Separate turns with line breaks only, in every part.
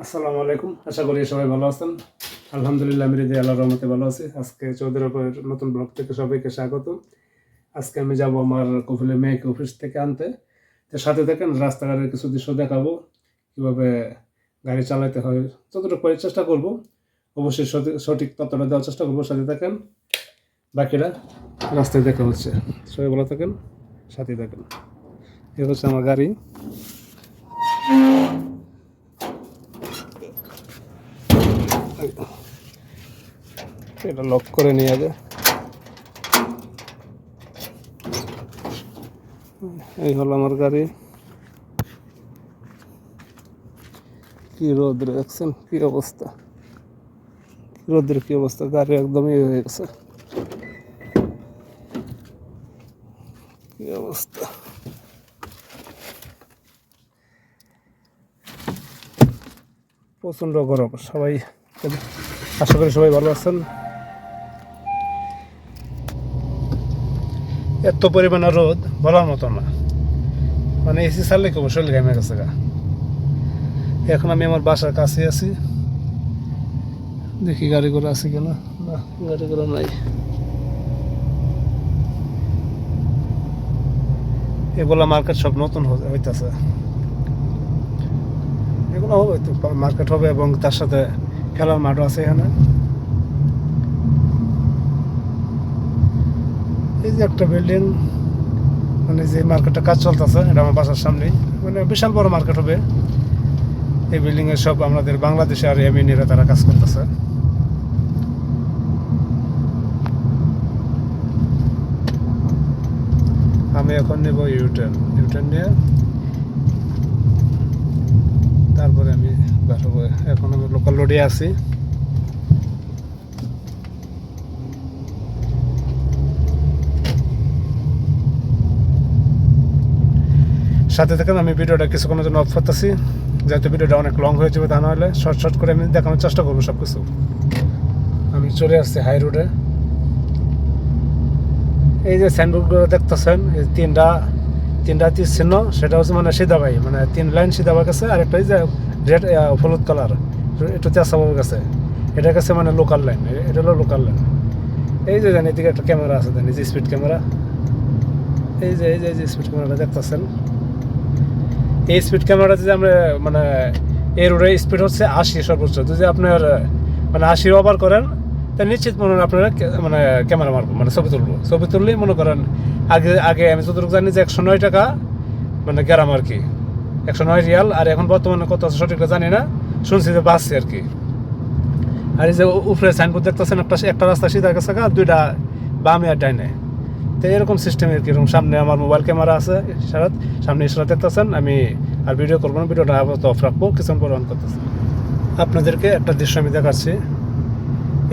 আসসালামু আলাইকুম। আশা করি সবাই ভালো আছেন। আলহামদুলিল্লাহ আমি রিদি আল্লাহর রহমতে ভালো আছি। আজকে চৌধুরী অপের নতুন ব্লগ থেকে সবাইকে স্বাগত। আজকে আমি যাব আমার কফিলের মেয়েকে অফিস থেকে আনতে। তো সাথে থাকেন, রাস্তাঘাটের কিছু দৃশ্য দেখাবো, কীভাবে গাড়ি চালাতে হয় যতটুকু করে চেষ্টা করব। অবশ্যই সঠিক তথ্যটা দেওয়ার চেষ্টা করবো। সাথে থাকেন, বাকিরা রাস্তায় দেখা হচ্ছে। সবাই ভালো থাকেন, সাথে থাকেন। এ হচ্ছে আমার গাড়ি। এটা লক করে নিয়ে যাবে। এই হলো আমার গাড়ি। কি রোদ দেখছেন, কি অবস্থা, রোদের কি অবস্থা, গাড়ি একদমই হয়ে গেছে, কি অবস্থা। প্রচণ্ড গরম। সবাই আশা করি সবাই ভালো আছেন। এত পরিমাণে রোদ বলার মতো না, মানে এসি চাললে কেবল শরীর ঘামে গেছে গা। এখন আমি আমার বাসার কাছে আছি, দেখি গাড়ি করে আছে কিনা। না, গাড়ি করে নাই। এগুলা মার্কেট সব নতুন হইতেছে, এগুলো হবে তো মার্কেট হবে, এবং তার সাথে খেলার মাঠও আছে এখানে। এই যে একটা বিল্ডিং, মানে যে মার্কেটটা কাজ চলতেছে, এটা আমার বাসার সামনেই, মানে বিশাল বড় মার্কেট হবে। এই বিল্ডিংয়ে সব আমাদের বাংলাদেশে আর এমএনএরা তারা কাজ করতেছে। আমি এখন নেব ইউটার্ন নিয়ে তারপরে আমি বেরোবো। এখন আমি লোকাল রোডে আছি। সাথে থাকেন, আমি ভিডিওটা কিছুক্ষণের জন্য অফ করতেছি, যেহেতু ভিডিওটা অনেক লং হয়ে যাবে। তা নাহলে শর্ট করে আমি দেখানোর চেষ্টা করবো সব কিছু। আমি চলে আসছি হাই রোডে। এই যে সাইনবোর্ডগুলো দেখতেছেন, এই তিনটা তীর চিহ্ন, সেটা হচ্ছে মানে সিধাবাই, মানে 3 লাইন সিধাবাই গেছে। আর একটা এই যে রেড হলুদ কালার, একটু তেসাবাই গেছে, এটা গেছে মানে লোকাল লাইন। এটা হলো লোকাল লাইন। এই যে জানি এদিকে একটা ক্যামেরা আছে, জানি যে স্পিড ক্যামেরা। এই যে স্পিড ক্যামেরাটা দেখতেছেন, এই স্পিড ক্যামেরাটা যদি আমরা মানে এই রোডের স্পিড হচ্ছে 80 সর্বোচ্চ। যদি আপনার মানে 80 ওভার করেন, তা নিশ্চিত মনে হয় আপনারা মানে ক্যামেরা মারবো, মানে ছবি তুললেই মনে করেন। আগে আমি যতটুকু জানি যে 109 টাকা মানে গ্রাম আর কি, 109 রিয়াল। আর এখন বর্তমানে কত আছে সঠিকটা জানি না, শুনছি যে বাড়ছে আর কি। আর এই যে উপরে সাইনবোর্ড দেখতেছেন, একটা রাস্তা সিধা গেছে, দুইটা বামে আর ডাইনে। তো এরকম সিস্টেম আর কি। এরকম সামনে আমার মোবাইল ক্যামেরা আছে, সামনে ইশারা দেখতেছেন। আমি আর ভিডিও করবো না, ভিডিওটা আপাতত অফ রাখবো, কিছুক্ষণ পর অন করতেছি। আপনাদেরকে একটা দৃশ্য আমি দেখাচ্ছি।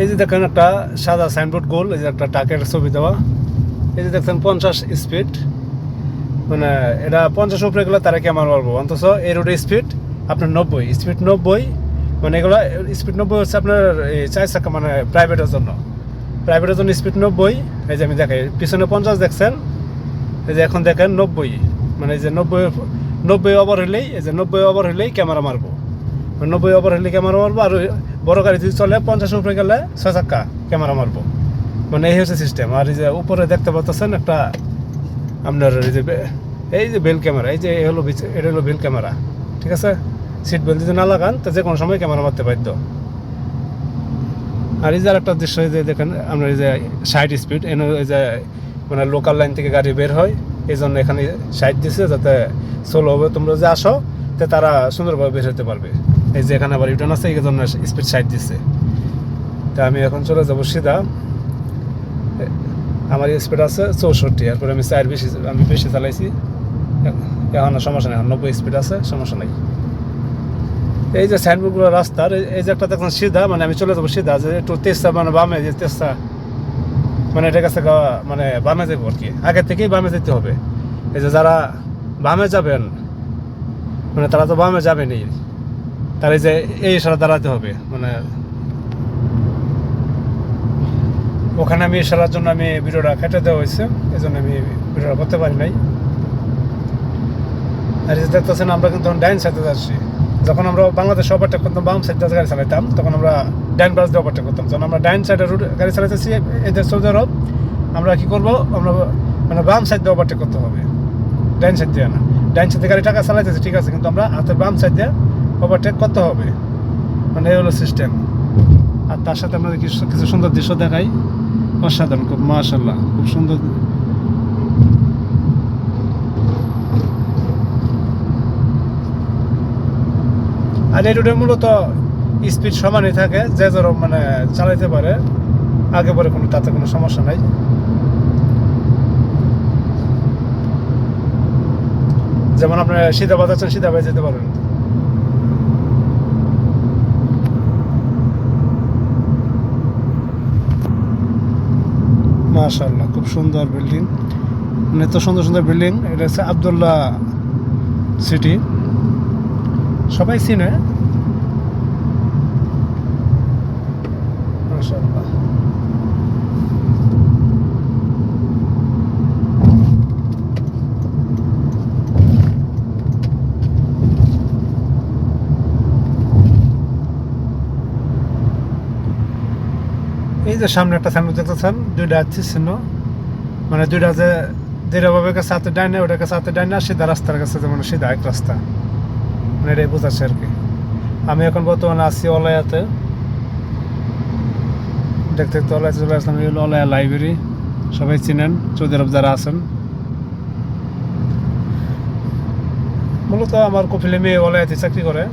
এই যে দেখেন একটা সাদা সাইনবোর্ড গোল, এই যে একটা ট্রাকের ছবি দেওয়া। এই যে দেখছেন 50 স্পিড, মানে এটা 50 উপরে গেলে তারা ক্যামেরা মারবো। অন্তত এই রোডের স্পিড আপনার 90, মানে এগুলো স্পিড 90 হচ্ছে আপনার এই 4 চাকা, মানে প্রাইভেটের জন্য স্পিড 90। এই যে আমি দেখাই, পিছনে 50 দেখছেন, এই যে এখন দেখেন 90, মানে এই যে 90 ওভার হলেই, এই যে 90 ওভার হলেই ক্যামেরা মারবো। 90 ওভার হলে ক্যামেরা মারবো। আর বড় গাড়ি যদি চলে 50 উপরে গেলে 6 চাকা ক্যামেরা মারবো, মানে এই হচ্ছে সিস্টেম। আর এই যে উপরে দেখতে পাচ্ছেন একটা আপনার এই যে বেল ক্যামেরা, এই যে এটা হলো বেল ক্যামেরা, ঠিক আছে। সিট বেল্ট যদি না লাগান তো যে কোনো সময় ক্যামেরা মারতে বাধ্য। আর এই যে একটা দৃশ্য, যে দেখেন আপনার এই যে 60 স্পিড, এই যে মানে লোকাল লাইন থেকে গাড়ি বের হয়, এই জন্য এখানে 60 দিচ্ছে, যাতে স্লো হবে, তোমরা যে আসো তো তারা সুন্দরভাবে বের হতে পারবে। এই যে এখানে আবার ইউটার্ন আছে, এই জন্য স্পিড 60 দিচ্ছে। তা আমি এখন চলে যাবো সিধা। আমার স্পিড আছে 64, এরপরে আমি বেশি চালাইছি, এখন সমস্যা নেই, 90 স্পিড আছে, সমস্যা নেই। এই যে সাইনবোর্ডগুলো রাস্তার, এই যে একটা দেখছেন সিধা, মানে আমি চলে যাবো সিধা। যে একটু তেস্তা মানে বামে, যে তেস্তা মানে এটা কাছে মানে বামে যাবো আর কি, আগে থেকেই বামে যেতে হবে। এই যে যারা বামে যাবেন, মানে তারা তো বামে যাবেনই, তার এই যে এই ইশারা দাঁড়াতে হবে, মানে ওখানে আমি ইশারার জন্য আমি ভিডিওটা কেটে দেওয়া হয়েছে, এই জন্য আমি ভিডিওটা করতে পারি নাই। আর এই যে দেখতেছেন আমরা কিন্তু ডাইন সাইডে যাচ্ছি, যখন আমরা বাংলাদেশে ওভারটেক করতাম বাম সাইড দিয়ে গাড়ি চালাইতাম, তখন আমরা ডাইন ব্রাশ দিয়ে ওভারটেক করতাম। যখন আমরা ডাইন সাইডে রুট গাড়ি চালাইতেছি এদের সৌদি আরব, আমরা কী করবো, আমরা মানে বাম সাইড দিয়ে ওভারটেক করতে হবে, ডাইন সাইড দিয়ে না। ডাইন সাইড দিয়ে গাড়ি টাকা চালাইতেছে ঠিক আছে, কিন্তু আমরা হাতের বাম সাইড দিয়ে ওভারটেক করতে হবে, মানে এই হলো সিস্টেম। আর তার সাথে আমরা কিছু সুন্দর দৃশ্য দেখাই, অসাধারণ, খুব মাশাআল্লাহ, খুব সুন্দর। আর এই রোডে মূলত স্পিড সমানই থাকে, যে যার মানে চালাইতে পারে, আগে পরে কোনো তাতে কোনো সমস্যা নাই। যেমন আপনার সিধা বাজাচ্ছেন, সিধা বাজে যেতে পারেন। মাশাআল্লাহ, খুব সুন্দর বিল্ডিং, মানে এত সুন্দর সুন্দর বিল্ডিং। এটা হচ্ছে আবদুল্লাহ সিটি, সবাই চিনে। মাশাআল্লাহ, এই যে সামনে একটা সাইনবোর্ড দেখতেছেন, দুইটা চিহ্ন, মানে দুইটা যে দৃঢ়ভাবে কাছে হাতে ডাইনে, ওটার কাছে হাতে ডাইনে, সিধা রাস্তার কাছে যেমন সিধা এক রাস্তা, মানে এটাই বোঝাচ্ছে আর কি। আমি এখন বর্তমানে আছি অলায়াতে, দেখতে দেখতে অলায়াতে চলে আসলাম। এই হলো অলায়া লাইব্রেরি, সবাই চিনেন সৌদি আরব যারা আছেন। মূলত আমার কপিলে মেয়ে অলায়াতে চাকরি করে।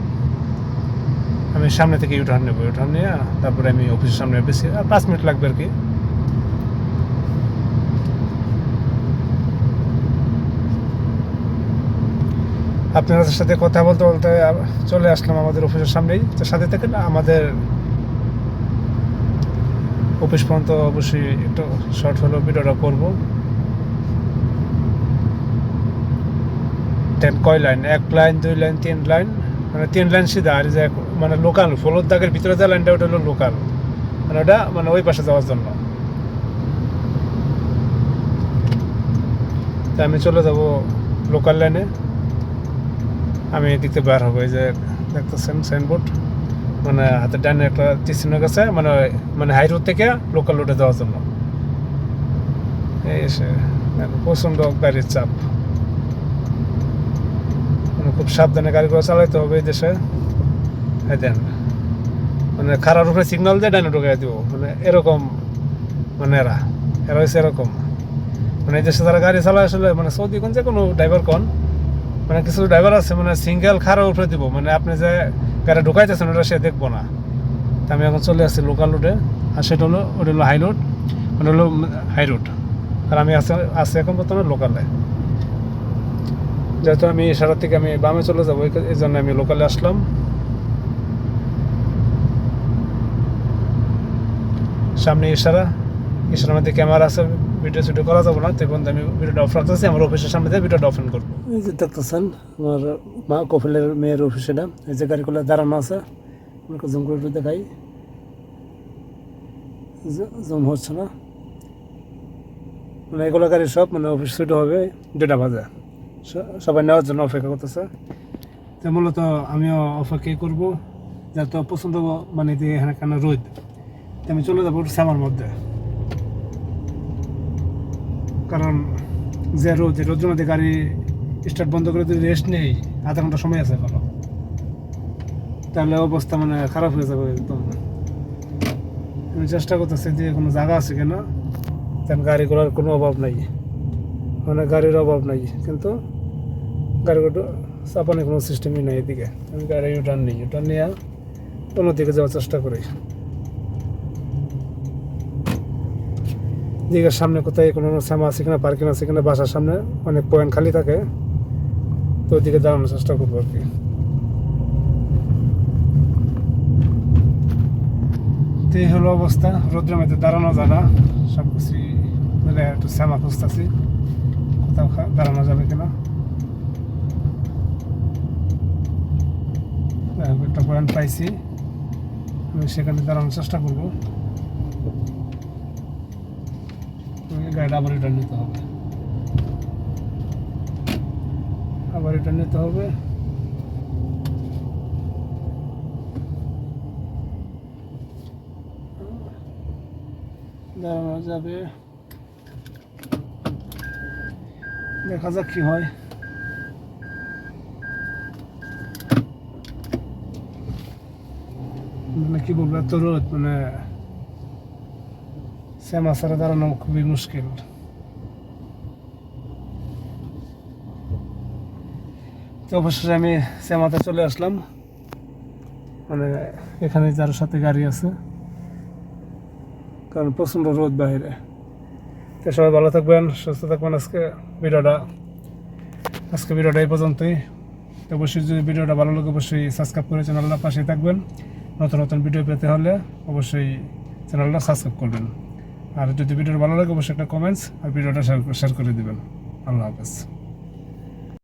আমি সামনে থেকে ইউটার্ন নেবো, ইউটার্ন নিয়ে তারপরে আমি অফিসের সামনে, বেশি 5 মিনিট লাগবে আর কি। আপনাদের সাথে কথা বলতে বলতে চলে আসলাম আমাদের অফিসের সামনেই। তো সাথে থেকে আমাদের অফিস পর্যন্ত অবশ্যই একটু শর্ট হলেও ভিডিওটা করবো। কয় লাইন, 1 লাইন 2 লাইন 3 লাইন, মানে 3 লাইন সিধা। আর যে মানে লোকাল ফলোর দাগের ভিতরে যে লাইনটা, ওটা হলো লোকাল, মানে ওটা মানে ওই পাশে যাওয়ার জন্য। তাই আমি চলে যাব লোকাল লাইনে। আমি এদিক থেকে বের হবো। এই যে দেখতেছেন সাইনবোর্ড, মানে হাতে ডানে একটা চিহ্ন গেছে, মানে মানে হাই রোড থেকে লোকাল রোডে যাওয়ার জন্য। এই এসে প্রচণ্ড গাড়ির চাপ, মানে খুব সাবধানে গাড়িগুলো চালাইতে হবে এই দেশে। এই দেন, মানে খারাপ উপরে সিগন্যাল দিয়ে ডাইনে ঢুকাই দিব, মানে এরকম, মানে এরা হয়েছে এরকম। মানে এই দেশে যারা গাড়ি চালায় আসলে, মানে সৌদি কোন যে কোনো ড্রাইভার কোন, মানে কিছু ড্রাইভার আছে মানে সিঙ্গেল খারাপ উপরে দিব, মানে আপনি যে গাড়ি ঢুকাইতেছেন ওটা সে দেখবো না। তা আমি এখন চলে আসছি লোকাল রোডে, আর সেটা হলো ওটা হলো হাই রোড, মানে হলো হাই রোড। আর আমি আসছি এখন বর্তমানে লোকালে। যেহেতু আমি ইশারা থেকে আমি বামে চলে যাবো, এই জন্য আমি লোকালে আসলাম। সামনে ইশারার মধ্যে ক্যামেরা আছে, ভিডিও করা যাবো না, তখন আমি ভিডিওটা অফ রাখতেছি। আমার অফিসের সামনে দিয়ে ভিডিওটা অফেন করবো। এই যে দেখতেছেন আমার মা কপিলের মেয়ের অফিস, এটা এই যে গাড়িগুলো দাঁড়ানো আছে, আমাকে জুম করে দেখাই, জুম হচ্ছে না, মানে এগুলো গাড়ি সব মানে অফিস ছুটি হবে 2টা বাজে, সবাই নেওয়ার জন্য অপেক্ষা করতেছে। তো মূলত আমিও অপেক্ষাই করবো, যাতে পছন্দ মানে দিয়ে এখানে কেন রোদ, আমি চলে যাবো সামার মধ্যে। কারণ যে রোদের মধ্যে গাড়ি স্টার্ট বন্ধ করে যদি রেস্ট নেই, আধা ঘন্টা সময় আছে এখনো, তাহলে অবস্থা মানে খারাপ হয়ে যাবে একদম। আমি চেষ্টা করতেছি যে কোনো জায়গা আছে কিনা, কারণ গাড়িগুলোর কোনো অভাব নাই, মানে গাড়ির অভাব নাই, কিন্তু গাড়িগুলো চাপানোর কোনো সিস্টেমই নাই এদিকে। আমি গাড়ি ইউটার্ন নিয়ে অন্যদিকে যাওয়ার চেষ্টা করি। দিকের সামনে কোথায় কোনো সামা আছে কিনা, পার্কিং আছে কিনা, বাসার সামনে অনেক পয়েন্ট খালি থাকে, তো ওইদিকে দাঁড়ানোর চেষ্টা করবো আর কি। তো এই হলো অবস্থা, রোদ্রের মধ্যে দাঁড়ানো যায় না, সব কিছু মিলে একটু শ্যামা খুঁজতেছি কোথাও দাঁড়ানো যাবে কিনা। একটা পয়েন্ট পাইছি, আমি সেখানে দাঁড়ানোর চেষ্টা করবো। গাড়িটা আবার রিটার্ন নিতে হবে, দাঁড়ানো যাবে, দেখা যাক কি হয়। মানে কি বলবো, এত রোদ, মানে শ্যামা ছাড়া দাঁড়ানো খুবই মুশকিল। তো অবশ্যই আমি শ্যামাতে চলে আসলাম, মানে এখানে যার সাথে গাড়ি আছে, কারণ প্রচণ্ড রোদ বাইরে। তো সবাই ভালো থাকবেন, সুস্থ থাকবেন। আজকে ভিডিওটা এই পর্যন্তই। তো অবশ্যই যদি ভিডিওটা ভালো লাগে অবশ্যই সাবস্ক্রাইব করে চ্যানেলটা পাশে থাকবেন। নতুন নতুন ভিডিও পেতে হলে অবশ্যই চ্যানেলটা সাবস্ক্রাইব করবেন। আর যদি ভিডিওটা ভালো লাগে অবশ্যই একটা কমেন্টস আর ভিডিওটা শেয়ার করে দেবেন। আল্লাহ হাফেজ।